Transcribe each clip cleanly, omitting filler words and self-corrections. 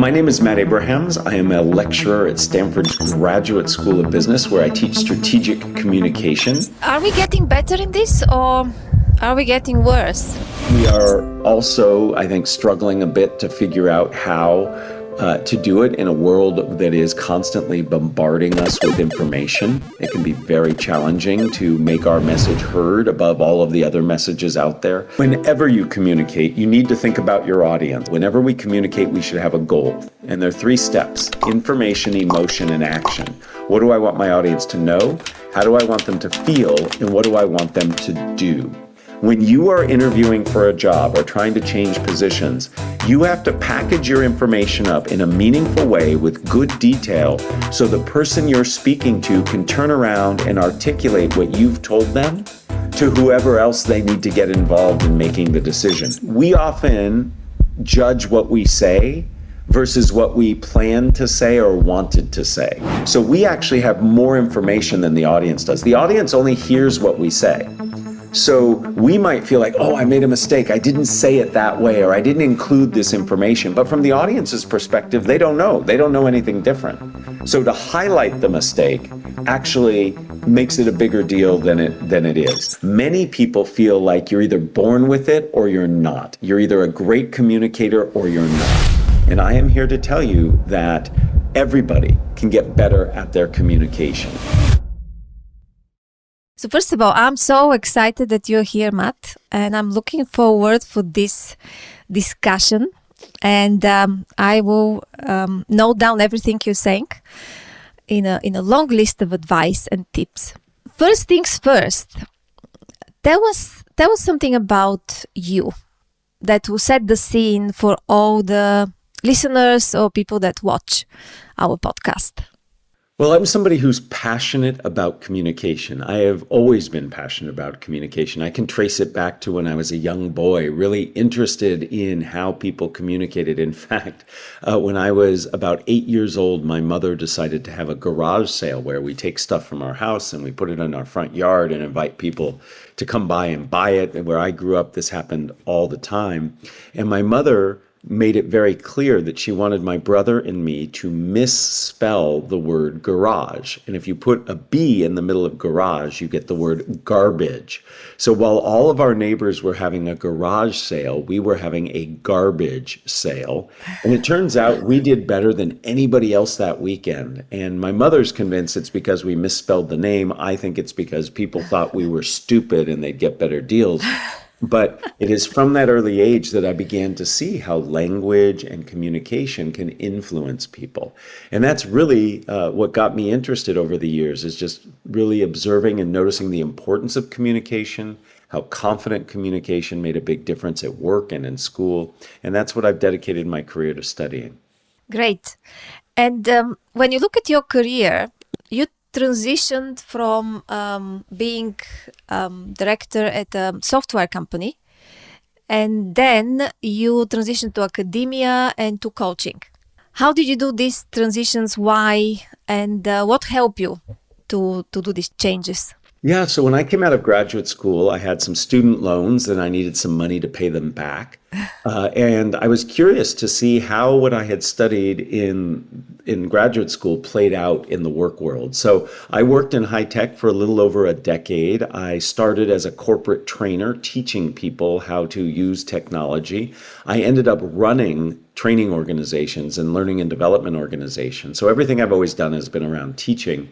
My name is Matt Abrahams. I am a lecturer at Stanford Graduate School of Business, where I teach strategic communication. Are we getting better in this, or are we getting worse? We are also, I think, struggling a bit to figure out how to do it in a world that is constantly bombarding us with information. It can be very challenging to make our message heard above all of the other messages out there. Whenever you communicate, you need to think about your audience. Whenever we communicate, we should have a goal. And there are 3 steps: information, emotion, and action. What do I want my audience to know? How do I want them to feel? And what do I want them to do? When you are interviewing for a job or trying to change positions, you have to package your information up in a meaningful way with good detail so the person you're speaking to can turn around and articulate what you've told them to whoever else they need to get involved in making the decision. We often judge what we say versus what we planned to say or wanted to say. So we actually have more information than the audience does. The audience only hears what we say. So we might feel like, oh, I made a mistake. I didn't say it that way, or I didn't include this information. But from the audience's perspective, they don't know. They don't know anything different. So to highlight the mistake actually makes it a bigger deal than it is. Many people feel like you're either born with it or you're not. You're either a great communicator or you're not. And I am here to tell you that everybody can get better at their communication. So first of all, I'm so excited that you're here, Matt, and I'm looking forward for this discussion. And I will note down everything you're saying in a long list of advice and tips. First things first, there was something about you that will set the scene for all the listeners or people that watch our podcast. Well, I'm somebody who's passionate about communication. I have always been passionate about communication. I can trace it back to when I was a young boy, really interested in how people communicated. In fact, when I was about 8 years old, my mother decided to have a garage sale where we take stuff from our house and we put it in our front yard and invite people to come by and buy it. And where I grew up, this happened all the time. And my mother made it very clear that she wanted my brother and me to misspell the word garage. And if you put a B in the middle of garage, you get the word garbage. So while all of our neighbors were having a garage sale, we were having a garbage sale. And it turns out we did better than anybody else that weekend. And my mother's convinced it's because we misspelled the name. I think it's because people thought we were stupid and they'd get better deals. But it is from that early age that I began to see how language and communication can influence people. And that's really what got me interested over the years, is just really observing and noticing the importance of communication, how confident communication made a big difference at work and in school. And that's what I've dedicated my career to studying. Great. And when you look at your career, you transitioned from being director at a software company, and then you transitioned to academia and to coaching. How did you do these transitions? Why? And what helped you to do these changes? Yeah, so when I came out of graduate school, I had some student loans and I needed some money to pay them back. And I was curious to see how what I had studied in graduate school played out in the work world. So I worked in high tech for a little over a decade. I started as a corporate trainer, teaching people how to use technology. I ended up running training organizations and learning and development organizations. So everything I've always done has been around teaching.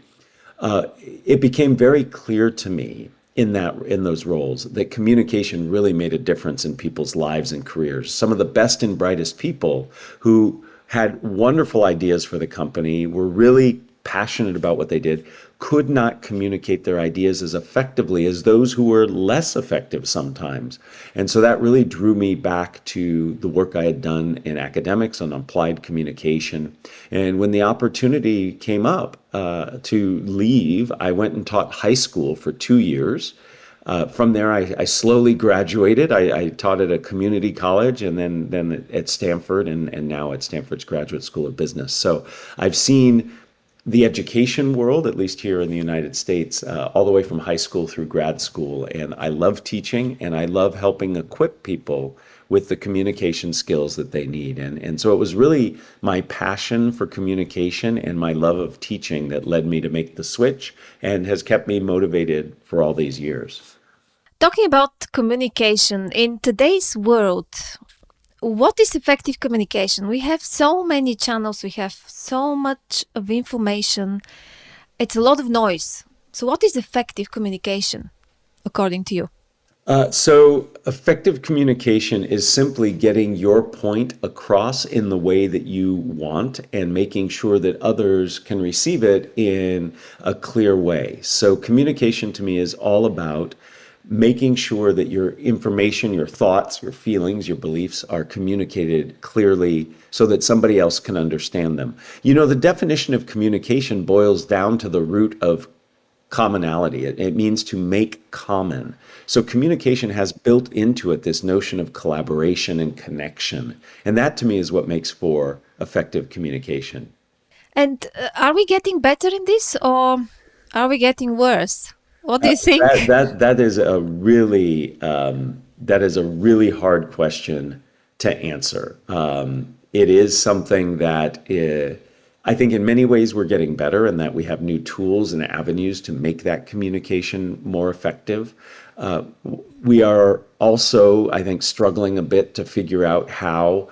It became very clear to me in those roles that communication really made a difference in people's lives and careers. Some of the best and brightest people who had wonderful ideas for the company, were really passionate about what they did, could not communicate their ideas as effectively as those who were less effective sometimes. And so that really drew me back to the work I had done in academics on applied communication. And when the opportunity came up to leave, I went and taught high school for 2 years. From there, I slowly graduated. I taught at a community college and then at Stanford and now at Stanford's Graduate School of Business. So I've seen the education world, at least here in the United States, all the way from high school through grad school. And I love teaching and I love helping equip people with the communication skills that they need. And so it was really my passion for communication and my love of teaching that led me to make the switch and has kept me motivated for all these years. Talking about communication in today's world, what is effective communication? We have so many channels, we have so much of information. It's a lot of noise. So what is effective communication, according to you? So effective communication is simply getting your point across in the way that you want and making sure that others can receive it in a clear way. So communication to me is all about making sure that your information, your thoughts, your feelings, your beliefs are communicated clearly so that somebody else can understand them. You know, the definition of communication boils down to the root of commonality. It means to make common. So communication has built into it this notion of collaboration and connection. And that to me is what makes for effective communication. And are we getting better in this or are we getting worse? What do you think? That is a really hard question to answer. It is something that I think in many ways we're getting better and that we have new tools and avenues to make that communication more effective. We are also, I think, struggling a bit to figure out how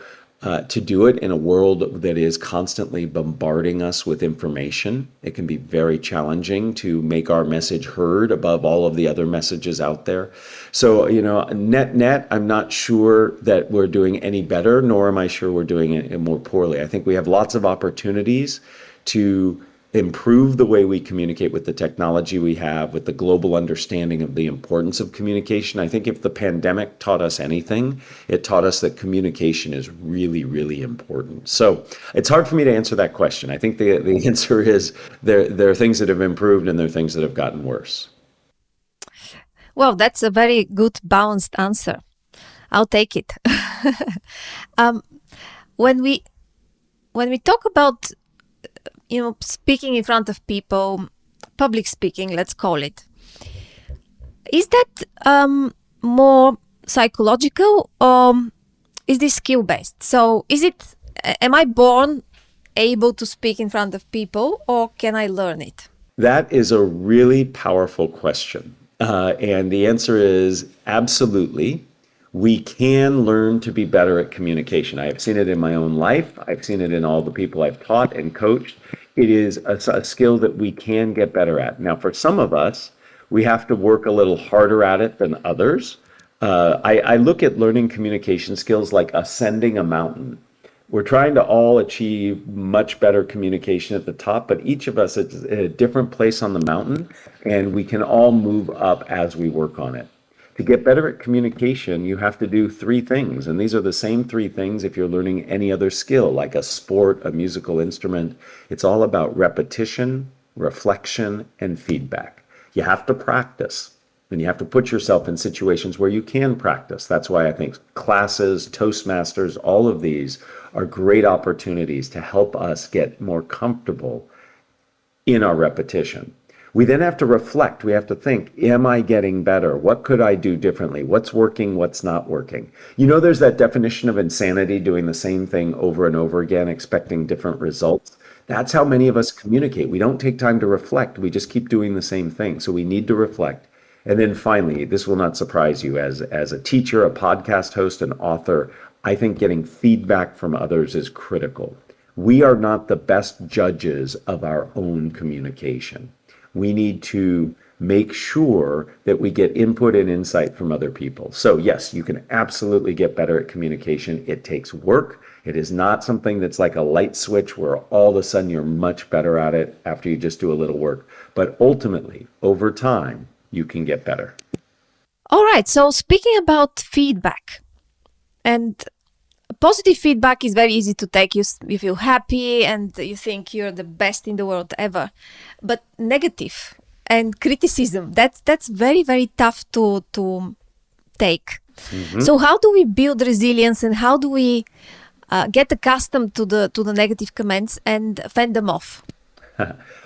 to do it in a world that is constantly bombarding us with information. It can be very challenging to make our message heard above all of the other messages out there. So, you know, net, I'm not sure that we're doing any better, nor am I sure we're doing it more poorly. I think we have lots of opportunities to improve the way we communicate with the technology we have, with the global understanding of the importance of communication. I think if the pandemic taught us anything, it taught us that communication is really, really important. So it's hard for me to answer that question. I think the answer is there are things that have improved and there are things that have gotten worse. Well, that's a very good balanced answer. I'll take it. When we talk about speaking in front of people, public speaking, let's call it. Is that more psychological or is this skill-based? So am I born able to speak in front of people or can I learn it? That is a really powerful question. And the answer is absolutely. We can learn to be better at communication. I have seen it in my own life. I've seen it in all the people I've taught and coached. It is a skill that we can get better at. Now, for some of us, we have to work a little harder at it than others. I look at learning communication skills like ascending a mountain. We're trying to all achieve much better communication at the top, but each of us is at a different place on the mountain, and we can all move up as we work on it. To get better at communication, you have to do three things. And these are the same three things if you're learning any other skill, like a sport, a musical instrument. It's all about repetition, reflection, and feedback. You have to practice. And you have to put yourself in situations where you can practice. That's why I think classes, Toastmasters, all of these are great opportunities to help us get more comfortable in our repetition. We then have to reflect. We have to think, am I getting better? What could I do differently? What's working? What's not working? You know, there's that definition of insanity, doing the same thing over and over again, expecting different results. That's how many of us communicate. We don't take time to reflect. We just keep doing the same thing. So we need to reflect. And then finally, this will not surprise you, as a teacher, a podcast host, an author, I think getting feedback from others is critical. We are not the best judges of our own communication. We need to make sure that we get input and insight from other people. So yes, you can absolutely get better at communication. It takes work. It is not something that's like a light switch where all of a sudden you're much better at it after you just do a little work. But ultimately, over time, you can get better. All right. So speaking about feedback, and positive feedback is very easy to take. You feel happy and you think you're the best in the world ever. But negative and criticism, that's very, very tough to take. Mm-hmm. So how do we build resilience and how do we get accustomed to the negative comments and fend them off?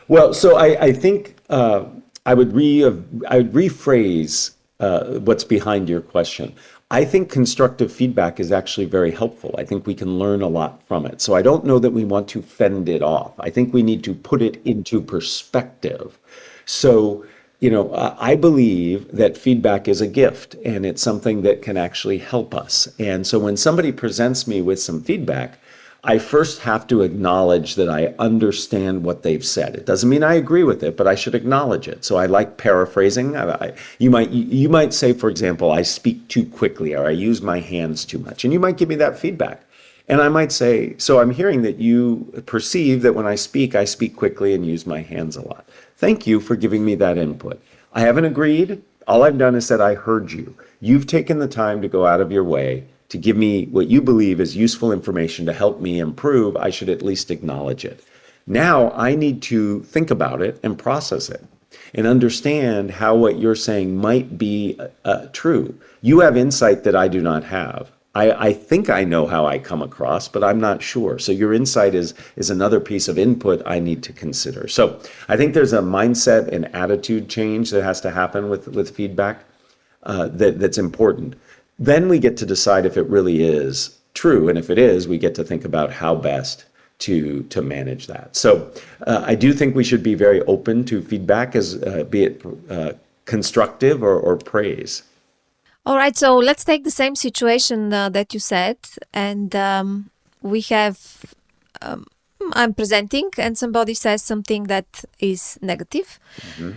Well, so I think I would rephrase what's behind your question. I think constructive feedback is actually very helpful. I think we can learn a lot from it. So I don't know that we want to fend it off. I think we need to put it into perspective. So, I believe that feedback is a gift and it's something that can actually help us. And so when somebody presents me with some feedback, I first have to acknowledge that I understand what they've said. It doesn't mean I agree with it, but I should acknowledge it. So I like paraphrasing. You might say, for example, I speak too quickly or I use my hands too much, and you might give me that feedback. And I might say, so I'm hearing that you perceive that when I speak quickly and use my hands a lot. Thank you for giving me that input. I haven't agreed. All I've done is said I heard you. You've taken the time to go out of your way to give me what you believe is useful information to help me improve. I should at least acknowledge it. Now I need to think about it and process it and understand how what you're saying might be true. You have insight that I do not have. I think I know how I come across, but I'm not sure. So your insight is another piece of input I need to consider. So I think there's a mindset and attitude change that has to happen with feedback that's important. Then we get to decide if it really is true. And if it is, we get to think about how best to manage that. So I do think we should be very open to feedback, as be it constructive or praise. All right, so let's take the same situation that you said, and we have, I'm presenting and somebody says something that is negative. Mm-hmm.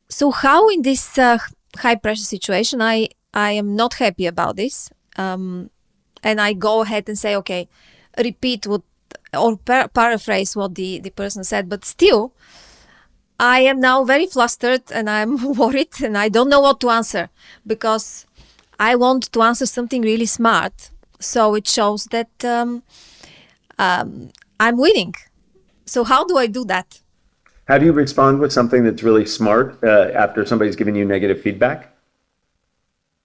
So how in this high pressure situation, I am not happy about this, and I go ahead and say, okay, repeat what, or paraphrase what the person said, but still, I am now very flustered and I'm worried and I don't know what to answer because I want to answer something really smart, so it shows that I'm winning. So how do I do that? How do you respond with something that's really smart after somebody's given you negative feedback?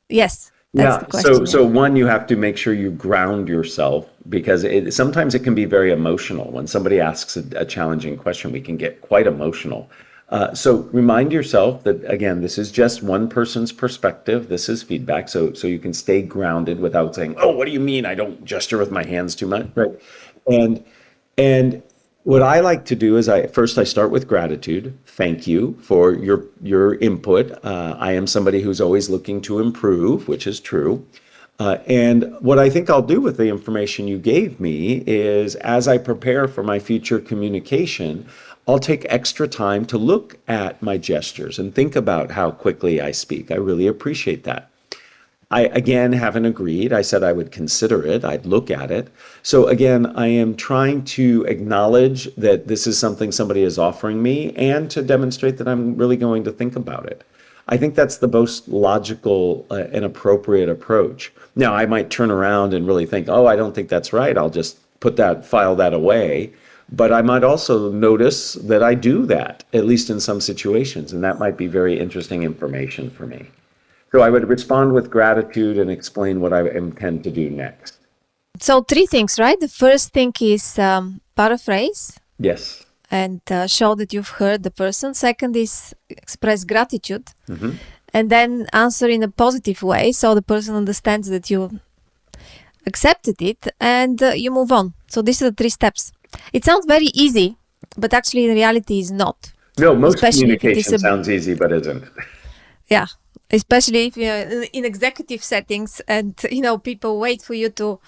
Yes, that's the question. So one, you have to make sure you ground yourself, because sometimes it can be very emotional. When somebody asks a challenging question, we can get quite emotional. So remind yourself that, again, this is just one person's perspective. This is feedback. So you can stay grounded without saying, oh, what do you mean I don't gesture with my hands too much? Right. And what I like to do is I start with gratitude. Thank you for your input. I am somebody who's always looking to improve, which is true. And what I think I'll do with the information you gave me is, as I prepare for my future communication, I'll take extra time to look at my gestures and think about how quickly I speak. I really appreciate that. I, again, haven't agreed. I said I would consider it. I'd look at it. So again, I am trying to acknowledge that this is something somebody is offering me and to demonstrate that I'm really going to think about it. I think that's the most logical and appropriate approach. Now, I might turn around and really think, oh, I don't think that's right. I'll just file that away. But I might also notice that I do that, at least in some situations, and that might be very interesting information for me. So I would respond with gratitude and explain what I intend to do next. So 3 things, right? The first thing is paraphrase. Yes. And show that you've heard the person. Second is express gratitude. Mm-hmm. And then answer in a positive way, so the person understands that you accepted it and you move on. So these are the 3 steps. It sounds very easy, but actually in reality is not. No, most communication sounds easy, but isn't. Yeah, especially if you're in executive settings and people wait for you to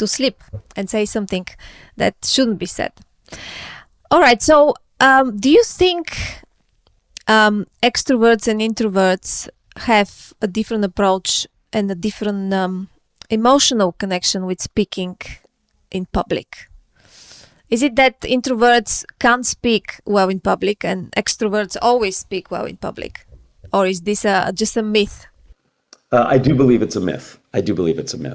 slip and say something that shouldn't be said. All right, so do you think extroverts and introverts have a different approach and a different emotional connection with speaking in public? Is it that introverts can't speak well in public and extroverts always speak well in public? Or is this just a myth? I do believe it's a myth.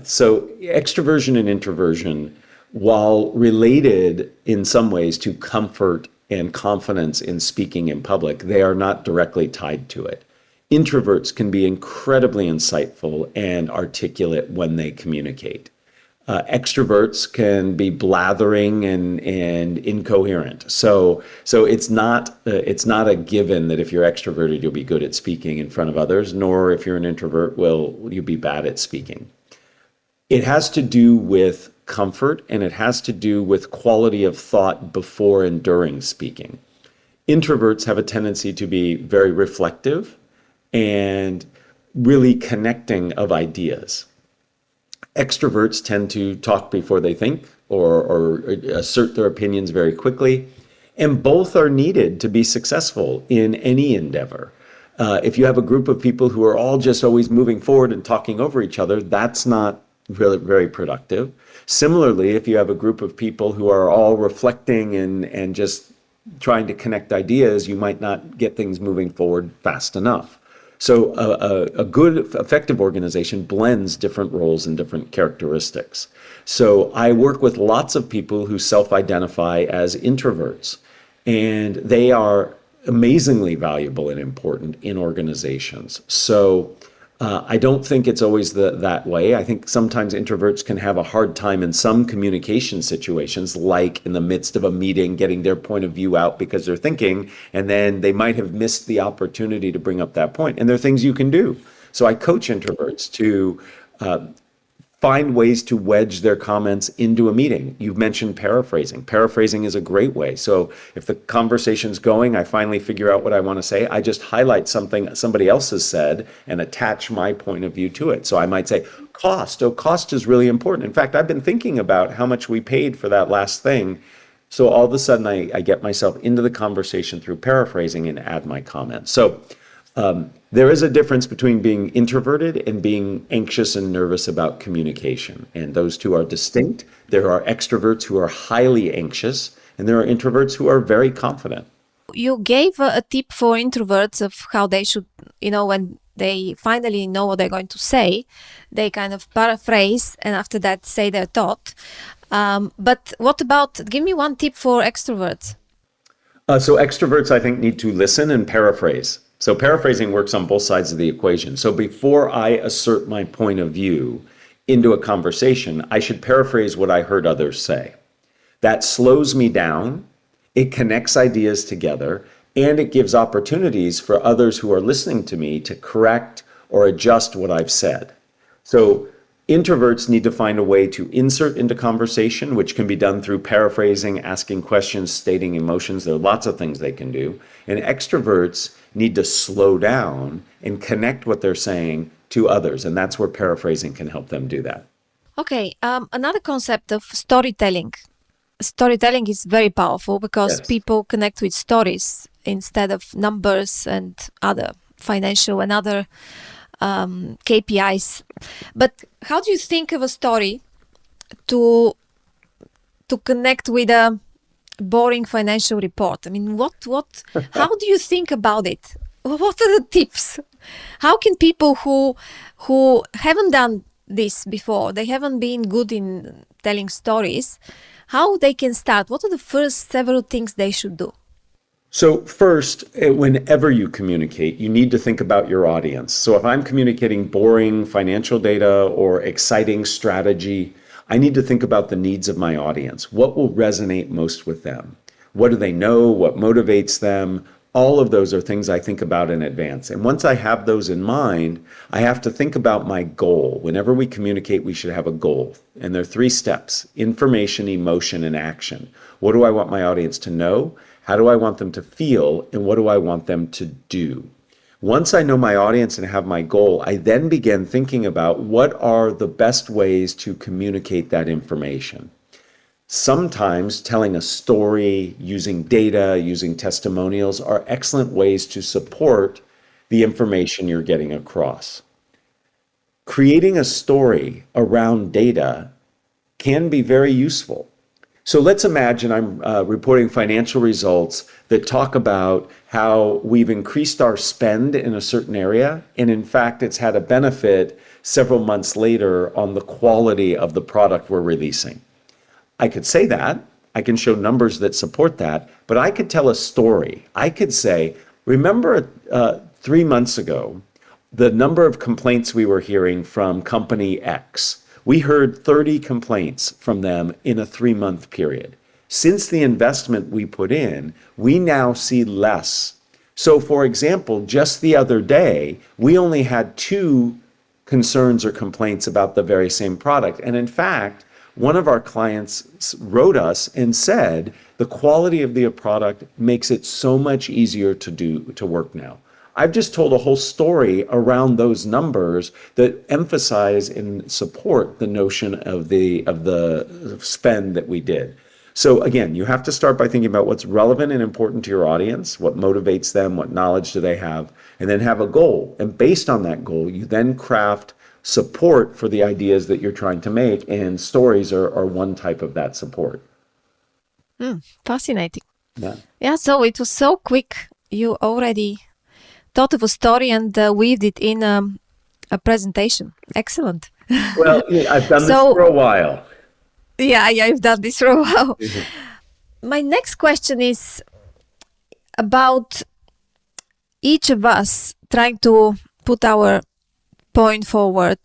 So extroversion and introversion, while related in some ways to comfort and confidence in speaking in public, they are not directly tied to it. Introverts can be incredibly insightful and articulate when they communicate. Extroverts can be blathering and incoherent. So it's not a given that if you're extroverted you'll be good at speaking in front of others, nor if you're an introvert will you be bad at speaking. It has to do with comfort, and it has to do with quality of thought before and during speaking. Introverts have a tendency to be very reflective and really connecting of ideas. Extroverts tend to talk before they think or assert their opinions very quickly, and both are needed to be successful in any endeavor. If you have a group of people who are all just always moving forward and talking over each other, that's not really very productive. Similarly, if you have a group of people who are all reflecting and just trying to connect ideas, you might not get things moving forward fast enough. So a good, effective organization blends different roles and different characteristics. So I work with lots of people who self-identify as introverts, and they are amazingly valuable and important in organizations. So I don't think it's always that way. I think sometimes introverts can have a hard time in some communication situations, like in the midst of a meeting, getting their point of view out because they're thinking, and then they might have missed the opportunity to bring up that point. And there are things you can do. So I coach introverts to find ways to wedge their comments into a meeting. You've mentioned paraphrasing. Paraphrasing is a great way. So if the conversation's going, I finally figure out what I want to say. I just highlight something somebody else has said and attach my point of view to it. So I might say, cost. Oh, cost is really important. In fact, I've been thinking about how much we paid for that last thing. So all of a sudden, I get myself into the conversation through paraphrasing and add my comments. So there is a difference between being introverted and being anxious and nervous about communication. And those two are distinct. There are extroverts who are highly anxious, and there are introverts who are very confident. You gave a tip for introverts of how they should, when they finally know what they're going to say, they kind of paraphrase and after that say their thought. But what about, give me one tip for extroverts. So extroverts, I think, need to listen and paraphrase. So paraphrasing works on both sides of the equation. So before I assert my point of view into a conversation, I should paraphrase what I heard others say. That slows me down, it connects ideas together, and it gives opportunities for others who are listening to me to correct or adjust what I've said. So introverts need to find a way to insert into conversation, which can be done through paraphrasing, asking questions, stating emotions. There are lots of things they can do. And extroverts need to slow down and connect what they're saying to others. And that's where paraphrasing can help them do that. Okay, another concept of storytelling. Storytelling is very powerful because people connect with stories instead of numbers and other financial and other KPIs. But how do you think of a story to connect with a boring financial report? I mean, how do you think about it? What are the tips? How can people who haven't done this before, they haven't been good in telling stories, how they can start? What are the first several things they should do? So first, whenever you communicate, you need to think about your audience. So if I'm communicating boring financial data or exciting strategy, I need to think about the needs of my audience. What will resonate most with them? What do they know? What motivates them? All of those are things I think about in advance. And once I have those in mind, I have to think about my goal. Whenever we communicate, we should have a goal. And there are 3 steps: information, emotion, and action. What do I want my audience to know? How do I want them to feel? And what do I want them to do? Once I know my audience and have my goal, I then begin thinking about what are the best ways to communicate that information. Sometimes telling a story, using data, using testimonials are excellent ways to support the information you're getting across. Creating a story around data can be very useful. So let's imagine I'm reporting financial results that talk about how we've increased our spend in a certain area, and in fact, it's had a benefit several months later on the quality of the product we're releasing. I could say that, I can show numbers that support that, but I could tell a story. I could say, remember 3 months ago, the number of complaints we were hearing from company X. We heard 30 complaints from them in a 3-month period. Since the investment we put in, we now see less. So, for example, just the other day, we only had 2 concerns or complaints about the very same product. And in fact, one of our clients wrote us and said, the quality of the product makes it so much easier to work now. I've just told a whole story around those numbers that emphasize and support the notion of the spend that we did. So again, you have to start by thinking about what's relevant and important to your audience, what motivates them, what knowledge do they have, and then have a goal. And based on that goal, you then craft support for the ideas that you're trying to make, and stories are one type of that support. Fascinating. Yeah, So it was so quick. You already thought of a story and weaved it in a presentation. Excellent. Well, I've done this for a while. Yeah, you've done this for a while. My next question is about each of us trying to put our point forward,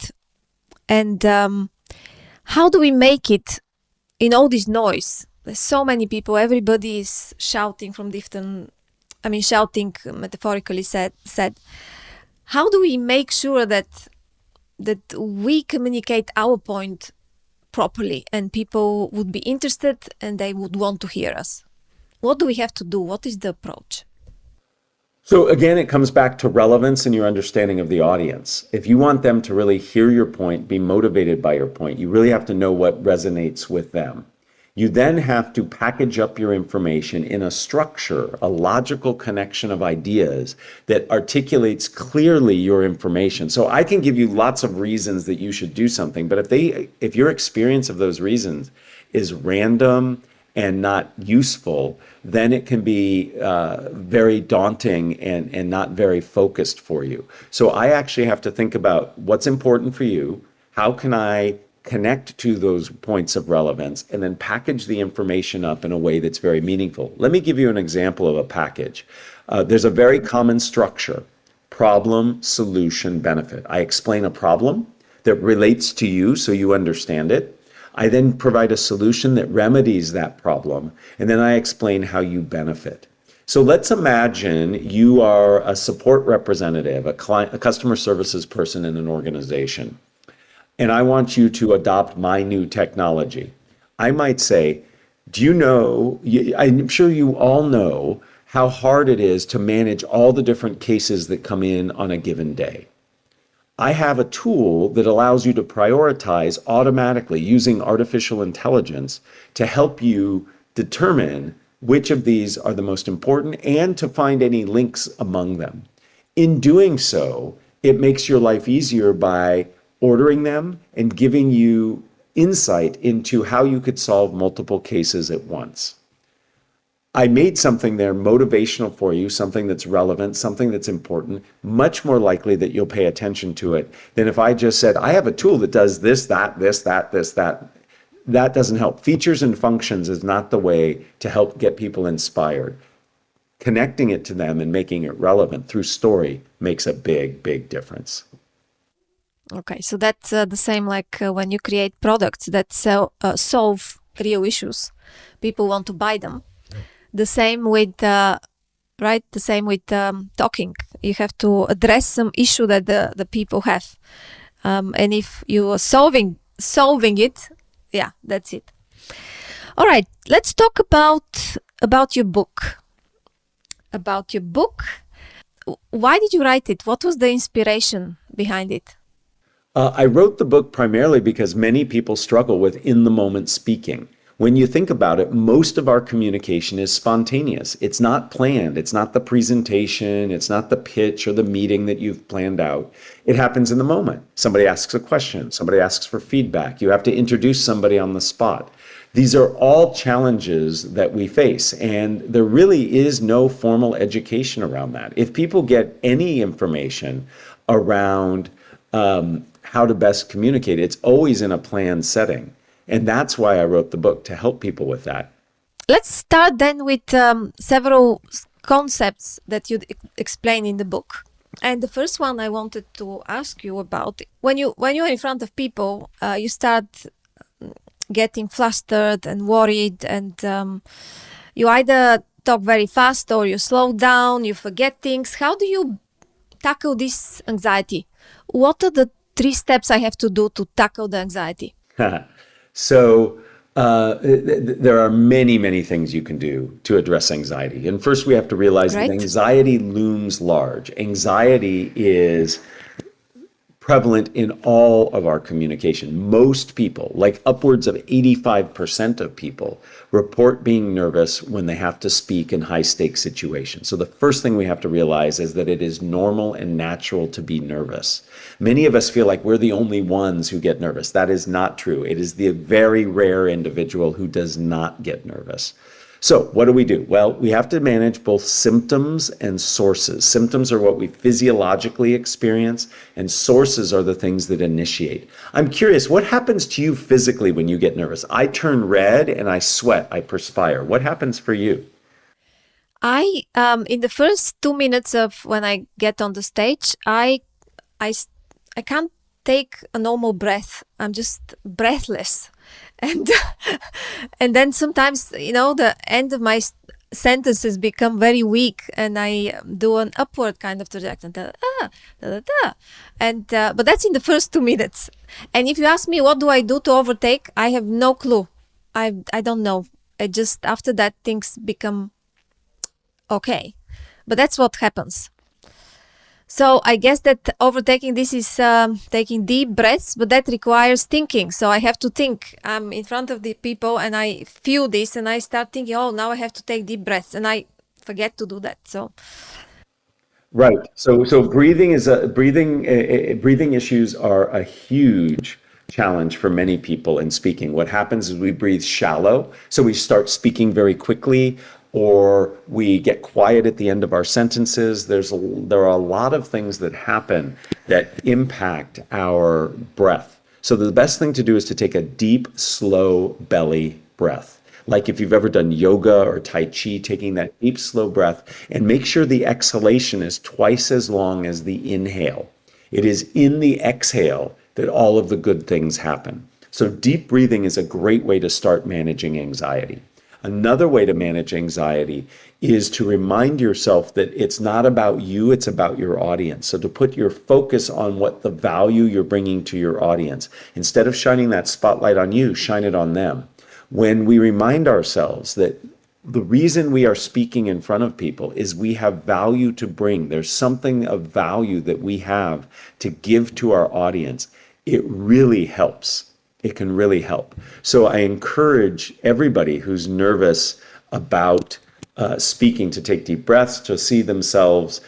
and how do we make it in all this noise? There's so many people, everybody is shouting from different, shouting metaphorically said. How do we make sure that we communicate our point properly and people would be interested and they would want to hear us? What do we have to do? What is the approach? So again, it comes back to relevance and your understanding of the audience. If you want them to really hear your point, be motivated by your point, you really have to know what resonates with them. You then have to package up your information in a structure, a logical connection of ideas that articulates clearly your information. So I can give you lots of reasons that you should do something, but if your experience of those reasons is random and not useful, then it can be very daunting and not very focused for you. So I actually have to think about what's important for you, how can I connect to those points of relevance, and then package the information up in a way that's very meaningful. Let me give you an example of a package. There's a very common structure: problem, solution, benefit. I explain a problem that relates to you so you understand it. I then provide a solution that remedies that problem, and then I explain how you benefit. So let's imagine you are a support representative, a customer services person in an organization, and I want you to adopt my new technology. I might say, do you know, I'm sure you all know how hard it is to manage all the different cases that come in on a given day. I have a tool that allows you to prioritize automatically using artificial intelligence to help you determine which of these are the most important and to find any links among them. In doing so, it makes your life easier by ordering them and giving you insight into how you could solve multiple cases at once. I made something there motivational for you, something that's relevant, something that's important, much more likely that you'll pay attention to it than if I just said, I have a tool that does this, that, this, that, this, that. That doesn't help. Features and functions is not the way to help get people inspired. Connecting it to them and making it relevant through story makes a big, big difference. Okay, so that's the same like when you create products that solve real issues. People want to buy them. The same with talking. You have to address some issue that the people have, and if you are solving it, yeah, that's it. All right, let's talk about your book. About your book. Why did you write it? What was the inspiration behind it? I wrote the book primarily because many people struggle with in-the-moment speaking. When you think about it, most of our communication is spontaneous. It's not planned. It's not the presentation. It's not the pitch or the meeting that you've planned out. It happens in the moment. Somebody asks a question. Somebody asks for feedback. You have to introduce somebody on the spot. These are all challenges that we face, and there really is no formal education around that. If people get any information around how to best communicate, it's always in a planned setting. And that's why I wrote the book, to help people with that. Let's start then with several concepts that you explain in the book. And the first one I wanted to ask you about, when you're in front of people, you start getting flustered and worried, and you either talk very fast or you slow down, you forget things. How do you tackle this anxiety? What are the 3 steps I have to do to tackle the anxiety? So there are many, many things you can do to address anxiety. And first, we have to realize that Great. anxiety looms large. Anxiety is prevalent in all of our communication. Most people, like upwards of 85% of people, report being nervous when they have to speak in high stakes situations. So the first thing we have to realize is that it is normal and natural to be nervous. Many of us feel like we're the only ones who get nervous. That is not true. It is the very rare individual who does not get nervous. So what do? Well, we have to manage both symptoms and sources. Symptoms are what we physiologically experience, and sources are the things that initiate. I'm curious, what happens to you physically when you get nervous? I turn red and I sweat, I perspire. What happens for you? I in the first 2 minutes of when I get on the stage, I s- I can't take a normal breath. I'm just breathless, and and then sometimes the end of my sentences become very weak, and I do an upward kind of trajectory, and da, da, da. And but that's in the first 2 minutes. And if you ask me what do I do to overtake, I have no clue. I don't know. I just after that things become okay, but that's what happens. So I guess that overtaking this is taking deep breaths, but that requires thinking. So I have to think. I'm in front of the people and I feel this and I start thinking, oh, now I have to take deep breaths, and I forget to do that. So Right. So breathing issues are a huge challenge for many people in speaking. What happens is we breathe shallow, so we start speaking very quickly, or we get quiet at the end of our sentences. There are a lot of things that happen that impact our breath. So the best thing to do is to take a deep, slow belly breath. Like if you've ever done yoga or Tai Chi, taking that deep, slow breath, and make sure the exhalation is twice as long as the inhale. It is in the exhale that all of the good things happen. So deep breathing is a great way to start managing anxiety. Another way to manage anxiety is to remind yourself that it's not about you, it's about your audience. So to put your focus on what the value you're bringing to your audience. Instead of shining that spotlight on you, shine it on them. When we remind ourselves that the reason we are speaking in front of people is we have value to bring, there's something of value that we have to give to our audience, it really helps. It can really help. So I encourage everybody who's nervous about speaking to take deep breaths, to see themselves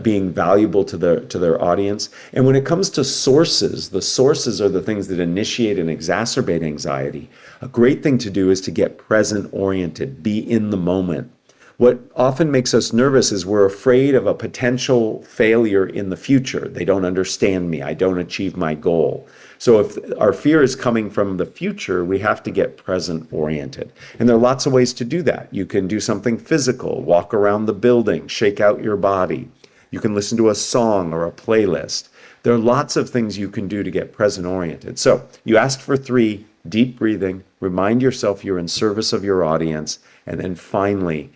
being valuable to their audience. And when it comes to sources, the sources are the things that initiate and exacerbate anxiety. A great thing to do is to get present oriented, be in the moment. What often makes us nervous is we're afraid of a potential failure in the future. They don't understand me. I don't achieve my goal. So if our fear is coming from the future, we have to get present oriented. And there are lots of ways to do that. You can do something physical, walk around the building, shake out your body. You can listen to a song or a playlist. There are lots of things you can do to get present oriented. So you asked for 3: deep breathing, remind yourself you're in service of your audience, and then finally,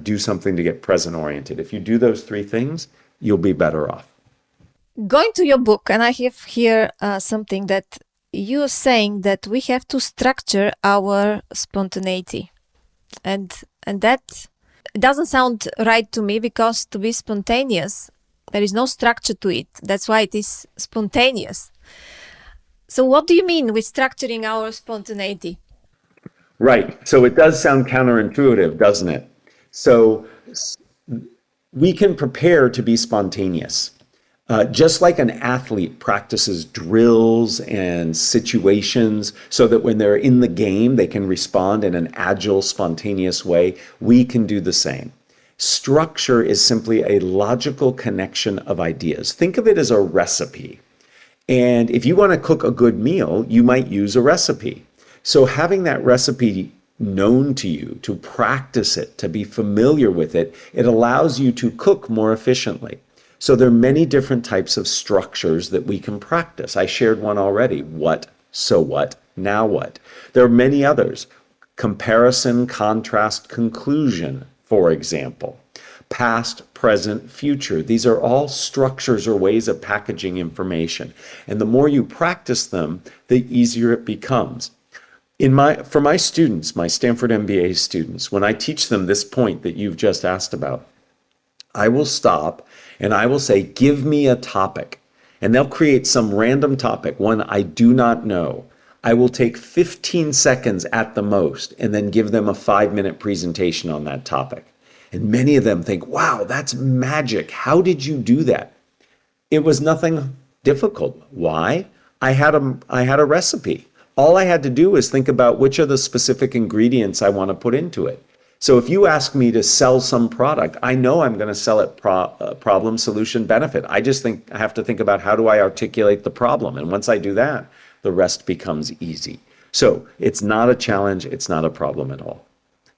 do something to get present oriented. If you do those 3 things, you'll be better off. going to your book, and I have here something that you're saying that we have to structure our spontaneity, and that doesn't sound right to me, because to be spontaneous, there is no structure to it. That's why it is spontaneous. So what do you mean with structuring our spontaneity? Right. So it does sound counterintuitive, doesn't it? So we can prepare to be spontaneous. Just like an athlete practices drills and situations so that when they're in the game, they can respond in an agile, spontaneous way, we can do the same. Structure is simply a logical connection of ideas. Think of it as a recipe. And if you want to cook a good meal, you might use a recipe. So having that recipe known to you, to practice it, to be familiar with it, it allows you to cook more efficiently. So there are many different types of structures that we can practice. I shared one already. What, so what, now what? There are many others. Comparison, contrast, conclusion, for example. Past, present, future. These are all structures or ways of packaging information. And the more you practice them, the easier it becomes. For my students, my Stanford MBA students, when I teach them this point that you've just asked about, I will stop and I will say, give me a topic. And they'll create some random topic, one I do not know. I will take 15 seconds at the most and then give them a 5-minute presentation on that topic. And many of them think, wow, that's magic. How did you do that? It was nothing difficult. Why? I had a recipe. All I had to do was think about which are the specific ingredients I want to put into it. So if you ask me to sell some product, I know I'm going to sell it problem, solution, benefit. I have to think about how do I articulate the problem. And once I do that, the rest becomes easy. So it's not a challenge. It's not a problem at all.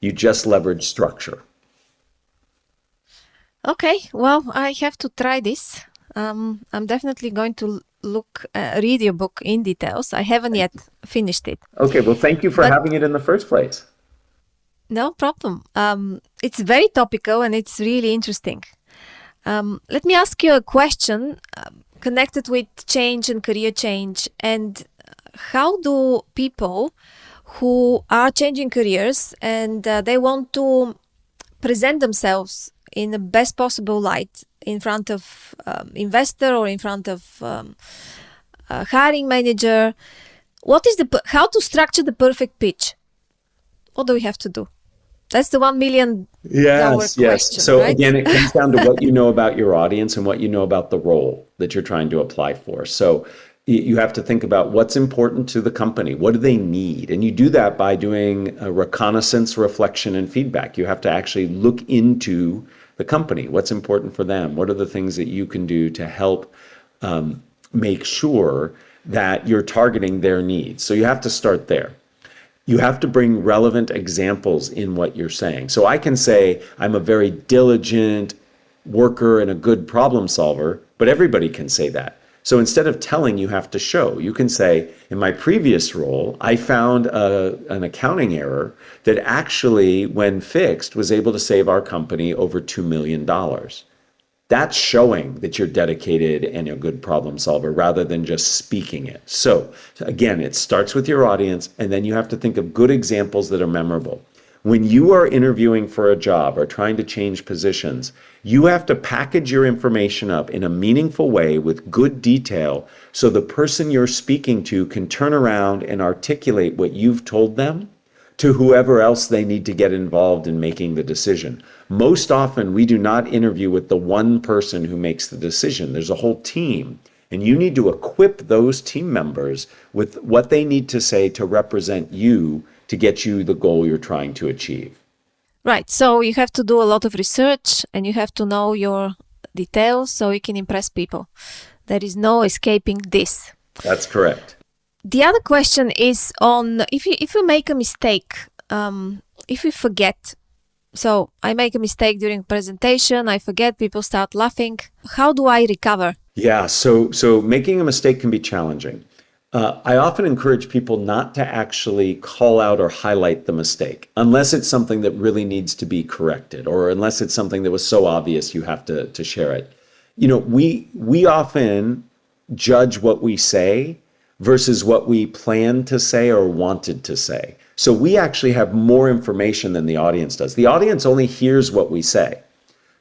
You just leverage structure. Okay, well, I have to try this. I'm definitely going to read your book in details. I haven't yet finished it. Okay, well, thank you for having it in the first place. No problem. It's very topical and it's really interesting. Let me ask you a question connected with change and career change. And how do people who are changing careers and they want to present themselves in the best possible light in front of investor or in front of a hiring manager, how to structure the perfect pitch? What do we have to do? That's the $1 million question. Yes. So right? Again, it comes down to what you know about your audience and what you know about the role that you're trying to apply for. So you have to think about what's important to the company. What do they need? And you do that by doing a reconnaissance, reflection, and feedback. You have to actually look into the company. What's important for them? What are the things that you can do to help make sure that you're targeting their needs? So you have to start there. You have to bring relevant examples in what you're saying. So I can say I'm a very diligent worker and a good problem solver, but everybody can say that. So instead of telling, you have to show. You can say, in my previous role, I found an accounting error that actually, when fixed, was able to save our company over $2 million. That's showing that you're dedicated and a good problem solver rather than just speaking it. So again, it starts with your audience, and then you have to think of good examples that are memorable. When you are interviewing for a job or trying to change positions, you have to package your information up in a meaningful way with good detail so the person you're speaking to can turn around and articulate what you've told them to whoever else they need to get involved in making the decision. Most often, we do not interview with the one person who makes the decision. There's a whole team, and you need to equip those team members with what they need to say to represent you to get you the goal you're trying to achieve. Right. So you have to do a lot of research and you have to know your details so you can impress people. There is no escaping this. That's correct. The other question is on if you make a mistake, if you forget. So I make a mistake during presentation, I forget, people start laughing. How do I recover? Yeah, so making a mistake can be challenging. I often encourage people not to actually call out or highlight the mistake unless it's something that really needs to be corrected or unless it's something that was so obvious you have to share it. You know, we often judge what we say versus what we planned to say or wanted to say. So we actually have more information than the audience does. The audience only hears what we say.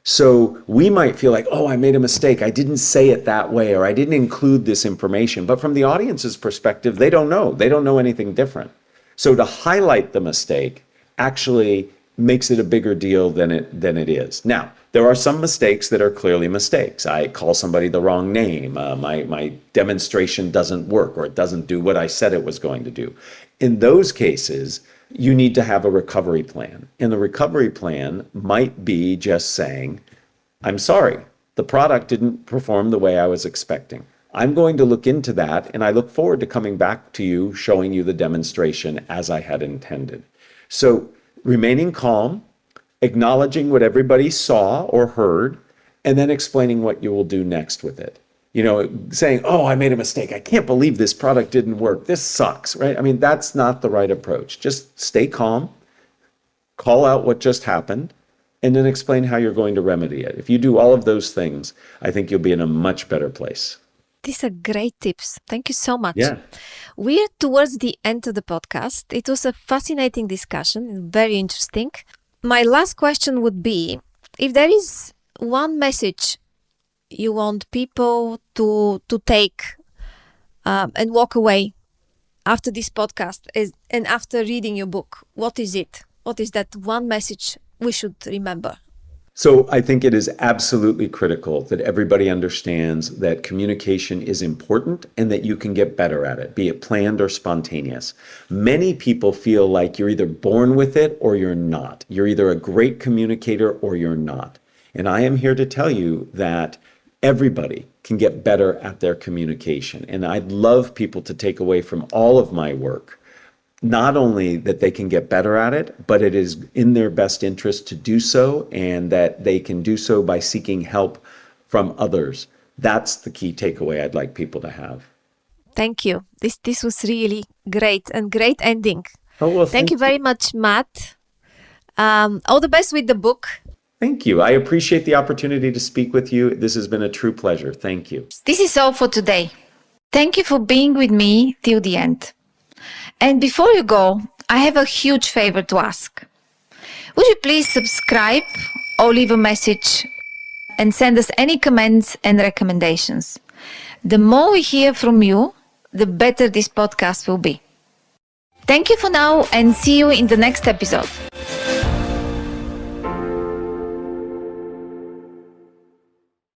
So we might feel like, oh, I made a mistake. I didn't say it that way, or I didn't include this information. But from the audience's perspective, they don't know. They don't know anything different. So to highlight the mistake actually makes it a bigger deal than it is. Now, there are some mistakes that are clearly mistakes. I call somebody the wrong name. My demonstration doesn't work, or it doesn't do what I said it was going to do. In those cases, you need to have a recovery plan. And the recovery plan might be just saying, I'm sorry, the product didn't perform the way I was expecting. I'm going to look into that, and I look forward to coming back to you, showing you the demonstration as I had intended. So remaining calm, acknowledging what everybody saw or heard, and then explaining what you will do next with it. You know, saying, oh, I made a mistake. I can't believe this product didn't work. This sucks, right? I mean, that's not the right approach. Just stay calm, call out what just happened, and then explain how you're going to remedy it. If you do all of those things, I think you'll be in a much better place. These are great tips. Thank you so much. Yeah. We're towards the end of the podcast. It was a fascinating discussion, very interesting. My last question would be, if there is one message you want people to take and walk away after this podcast and after reading your book, what is it? What is that one message we should remember? So I think it is absolutely critical that everybody understands that communication is important and that you can get better at it, be it planned or spontaneous. Many people feel like you're either born with it or you're not. You're either a great communicator or you're not. And I am here to tell you that everybody can get better at their communication. And I'd love people to take away from all of my work, not only that they can get better at it, but it is in their best interest to do so, and that they can do so by seeking help from others. That's the key takeaway I'd like people to have. Thank you. This was really great and great ending. Oh, well, thank you very much, Matt. All the best with the book. Thank you. I appreciate the opportunity to speak with you. This has been a true pleasure. Thank you. This is all for today. Thank you for being with me till the end. And before you go, I have a huge favor to ask. Would you please subscribe or leave a message and send us any comments and recommendations? The more we hear from you, the better this podcast will be. Thank you for now and see you in the next episode.